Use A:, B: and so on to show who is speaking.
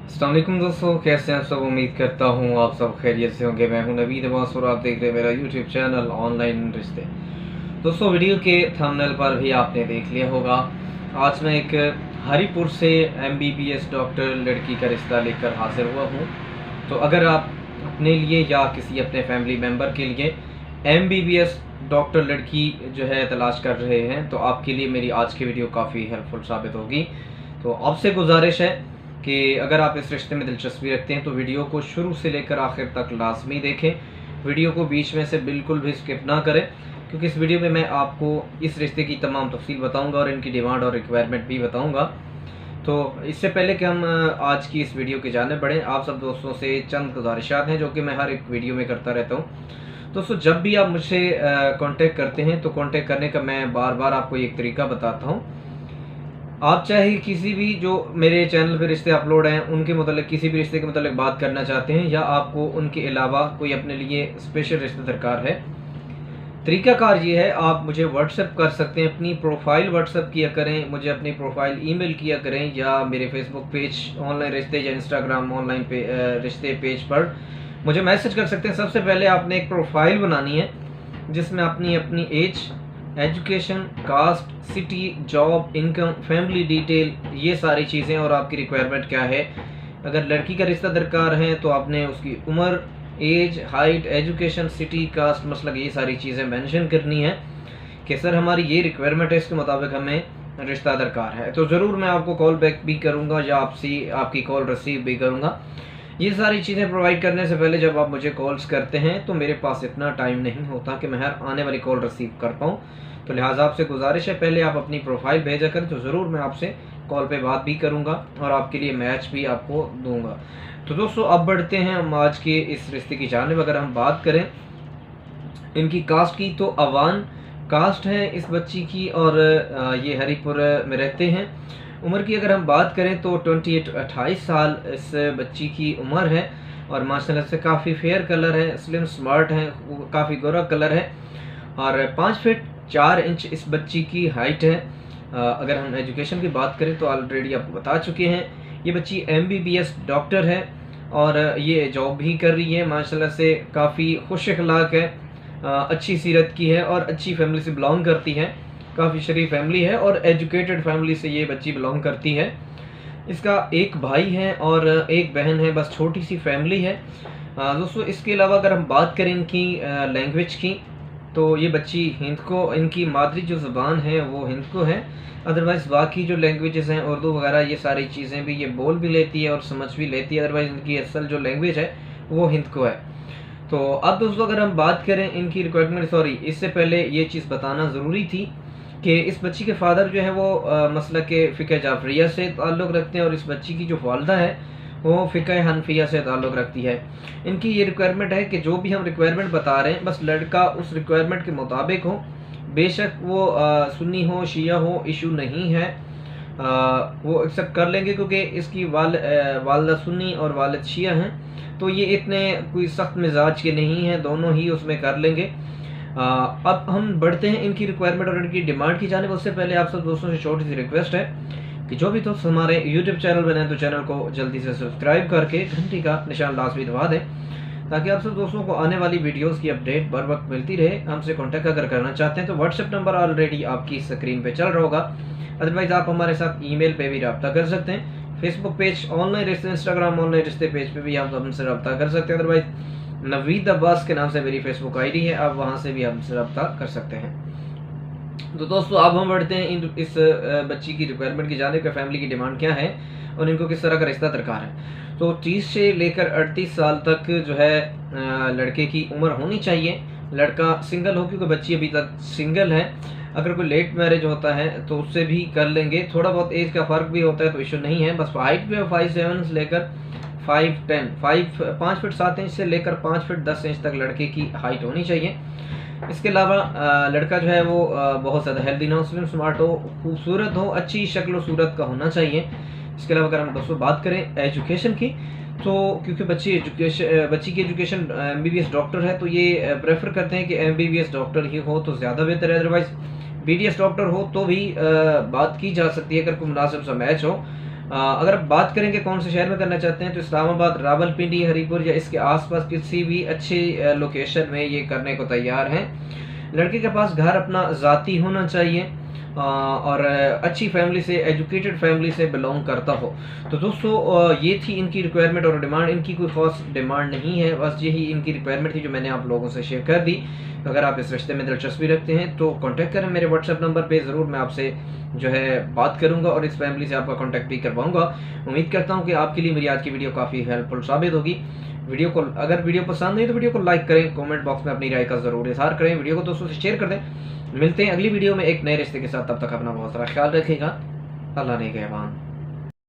A: अस्सलाम वालेकुम दोस्तों, कैसे हैं आप सब। उम्मीद करता हूँ आप सब खैरियत से होंगे। मैं हूँ नवीद अब्बास और आप देख रहे हैं मेरा यूट्यूब चैनल ऑनलाइन रिश्ते। दोस्तों, वीडियो के थंबनेल पर भी आपने देख लिया होगा। आज मैं एक हरीपुर से एमबीबीएस डॉक्टर लड़की का रिश्ता लेकर हाजिर हुआ हूँ। तो अगर आप अपने लिए या किसी अपने फैमिली मेम्बर के लिए एमबीबीएस डॉक्टर लड़की जो है तलाश कर रहे हैं, तो आपके लिए मेरी आज की वीडियो काफ़ी हेल्पफुल साबित होगी। तो आपसे गुजारिश है कि अगर आप इस रिश्ते में दिलचस्पी रखते हैं तो वीडियो को शुरू से लेकर आखिर तक लाजमी देखें। वीडियो को बीच में से बिल्कुल भी स्किप ना करें, क्योंकि इस वीडियो में मैं आपको इस रिश्ते की तमाम तफसील बताऊंगा और इनकी डिमांड और रिक्वायरमेंट भी बताऊंगा। तो इससे पहले कि हम आज की इस वीडियो की जाने बढ़ें, आप सब दोस्तों से चंद गुजारिशात हैं जो कि मैं हर एक वीडियो में करता रहता हूँ। दोस्तों, जब भी आप मुझसे कांटेक्ट करते हैं तो कांटेक्ट करने का मैं बार बार आपको एक तरीका बताता हूँ। आप चाहे किसी भी जो मेरे चैनल पे रिश्ते अपलोड हैं उनके मतलब किसी भी रिश्ते के मतलब बात करना चाहते हैं, या आपको उनके अलावा कोई अपने लिए स्पेशल रिश्ता दरकार है, तरीकाकार ये है, आप मुझे व्हाट्सएप कर सकते हैं। अपनी प्रोफाइल व्हाट्सएप किया करें, मुझे अपनी प्रोफाइल ईमेल किया करें, या मेरे फेसबुक पेज ऑनलाइन रिश्ते या इंस्टाग्राम ऑनलाइन रिश्ते पेज पर मुझे मैसेज कर सकते हैं। सबसे पहले आपने एक प्रोफाइल बनानी है जिसमें अपनी age, education, caste, city, job, income, family detail, ये सारी चीज़ें और आपकी रिक्वायरमेंट क्या है। अगर लड़की का रिश्ता दरकार है तो आपने उसकी उम्र, age, height, education, city, caste, मसला ये सारी चीज़ें मेंशन करनी है कि सर हमारी ये रिक्वायरमेंट है, इसके मुताबिक हमें रिश्ता दरकार है। तो ज़रूर मैं आपको कॉल बैक भी करूँगा या आपकी कॉल रिसीव भी करूँगा। ये सारी चीज़ें प्रोवाइड करने से पहले जब आप मुझे कॉल्स करते हैं तो मेरे पास इतना टाइम नहीं होता कि मैं हर आने वाली कॉल रिसीव कर पाऊँ। तो लिहाजा आपसे गुजारिश है, पहले आप अपनी प्रोफाइल भेजा करें तो ज़रूर मैं आपसे कॉल पे बात भी करूँगा और आपके लिए मैच भी आपको दूँगा। तो दोस्तों, अब बढ़ते हैं हम आज के इस रिश्ते की जानिब। अगर हम बात करें इनकी कास्ट की तो अवान कास्ट है इस बच्ची की, और ये हरीपुर में रहते हैं। उम्र की अगर हम बात करें तो 28 साल इस बच्ची की उम्र है, और माशाल्लाह से काफ़ी फेयर कलर है, स्लिम स्मार्ट है, काफ़ी गोरा कलर है, और 5 फीट 4 इंच इस बच्ची की हाइट है। अगर हम एजुकेशन की बात करें तो ऑलरेडी आपको बता चुके हैं, ये बच्ची एमबीबीएस डॉक्टर है और ये जॉब भी कर रही है। माशाल्लाह से काफ़ी खुश अखलाक है, अच्छी सीरत की है और अच्छी फैमिली से बिलोंग करती है। काफ़ी शरीफ फैमिली है और एजुकेटेड फैमिली से ये बच्ची बिलोंग करती है। इसका एक भाई है और एक बहन है, बस छोटी सी फैमिली है। दोस्तों, इसके अलावा अगर हम बात करें इनकी लैंग्वेज की तो ये बच्ची हिंद को, इनकी मादरी जो ज़ुबान है वो हिंद को है। अदरवाइज़ बाकी जो लैंग्वेजेस हैं उर्दू वगैरह ये सारी चीज़ें भी ये बोल भी लेती है और समझ भी लेती है। अदरवाइज़ इनकी असल जो लैंग्वेज है वो हिंद को है। तो अब दोस्तों, अगर हम बात करें इनकी रिक्वायरमेंट, सॉरी इससे पहले ये चीज़ बताना ज़रूरी थी कि इस बच्ची के फादर जो है वो मसलक फ़िक़्ह जाफ़रिया से ताल्लुक़ रखते हैं, और इस बच्ची की जो वालिदा है वो फ़िक़्ह हनफिया से ताल्लुक़ रखती है। इनकी ये रिक्वायरमेंट है कि जो भी हम रिक्वायरमेंट बता रहे हैं बस लड़का उस रिक्वायरमेंट के मुताबिक हो, बेशक वो सुन्नी हो, शिया हो, इशू नहीं है। वो एक्सेप्ट कर लेंगे क्योंकि इसकी वालिदा सुन्नी और वालिद शिया हैं, तो ये इतने कोई सख्त मिजाज के नहीं हैं, दोनों ही उसमें कर लेंगे। अब हम बढ़ते हैं इनकी रिक्वायरमेंट और इनकी डिमांड की जानिब। उससे पहले आप सब दोस्तों से छोटी सी रिक्वेस्ट है कि जो भी दोस्त हमारे यूट्यूब चैनल बनाए तो चैनल को जल्दी से सब्सक्राइब करके घंटी का निशान लाजमी दबा दें, ताकि आप सब दोस्तों को आने वाली वीडियोस की अपडेट बर वक्त मिलती रहे। हमसे कांटेक्ट अगर करना चाहते हैं तो व्हाट्सएप नंबर ऑलरेडी आपकी स्क्रीन पे चल रहा होगा। अदरवाइज़ आप हमारे साथ ईमेल पे भी रब्ता कर सकते हैं। फेसबुक पेज ऑनलाइन रिश्ते, इंस्टाग्राम ऑनलाइन रिश्ते पेज पे भी आप हमसे रब्ता कर सकते हैं। अदरवाइज़ नवीद अब्बास के नाम से मेरी फेसबुक आईडी है, आप वहाँ से भी हमसे रब्ता कर सकते हैं। तो दोस्तों, अब हम बढ़ते हैं इस बच्ची की रिक्वायरमेंट की जानिब, फैमिली की डिमांड क्या है और इनको किस तरह का रिश्ता दरकार है। तो 30 से लेकर 38 साल तक जो है लड़के की उम्र होनी चाहिए। लड़का सिंगल हो, क्योंकि बच्ची अभी तक सिंगल है। अगर कोई लेट मैरिज होता है तो उससे भी कर लेंगे, थोड़ा बहुत एज का फ़र्क भी होता है तो इशू नहीं है। बस हाइट पे 5'7" से लेकर 5 फीट 7 इंच से लेकर 5 फीट 10 इंच तक लड़के की हाइट होनी चाहिए। इसके अलावा लड़का जो है वो बहुत ज़्यादा हेल्दी ना हो, स्लिम स्मार्ट हो, खूबसूरत हो, अच्छी शक्ल सूरत का होना चाहिए। इसके अलावा अगर हम दोस्तों बात करें एजुकेशन की, तो क्योंकि बच्ची की एजुकेशन एमबीबीएस डॉक्टर है तो ये प्रेफर करते हैं कि एमबीबीएस डॉक्टर ही हो तो ज़्यादा बेहतर है। अदरवाइज़ बीडीएस डॉक्टर हो तो भी बात की जा सकती है अगर कोई मुनासिब सा मैच हो। अगर बात करेंगे कौन से शहर में करना चाहते हैं तो इस्लामाबाद, रावलपिंडी, हरिपुर या इसके आसपास किसी भी अच्छी लोकेशन में ये करने को तैयार हैं। लड़के के पास घर अपना ज़ाती होना चाहिए और अच्छी फैमिली से, एजुकेटेड फैमिली से बिलोंग करता हो। तो दोस्तों ये थी इनकी रिक्वायरमेंट और डिमांड। इनकी कोई ख़ास डिमांड नहीं है, बस यही इनकी रिक्वायरमेंट थी जो मैंने आप लोगों से शेयर कर दी। अगर आप इस रिश्ते में दिलचस्पी रखते हैं तो कांटेक्ट करें मेरे व्हाट्सएप नंबर पे, ज़रूर मैं आपसे जो है बात करूंगा और इस फैमिली से आपका कांटेक्ट भी करवाऊंगा। उम्मीद करता हूं कि आपके लिए मेरी आज की वीडियो काफ़ी हेल्पफुल साबित होगी। अगर वीडियो पसंद नहीं तो वीडियो को लाइक करें, कमेंट बॉक्स में अपनी राय का ज़रूर इज़हार करें, वीडियो को दोस्तों से शेयर कर दें। मिलते हैं अगली वीडियो में एक नए रिश्ते के साथ, तब तक अपना बहुत सारा ख्याल रखिएगा। अल्लाह ने कहबान।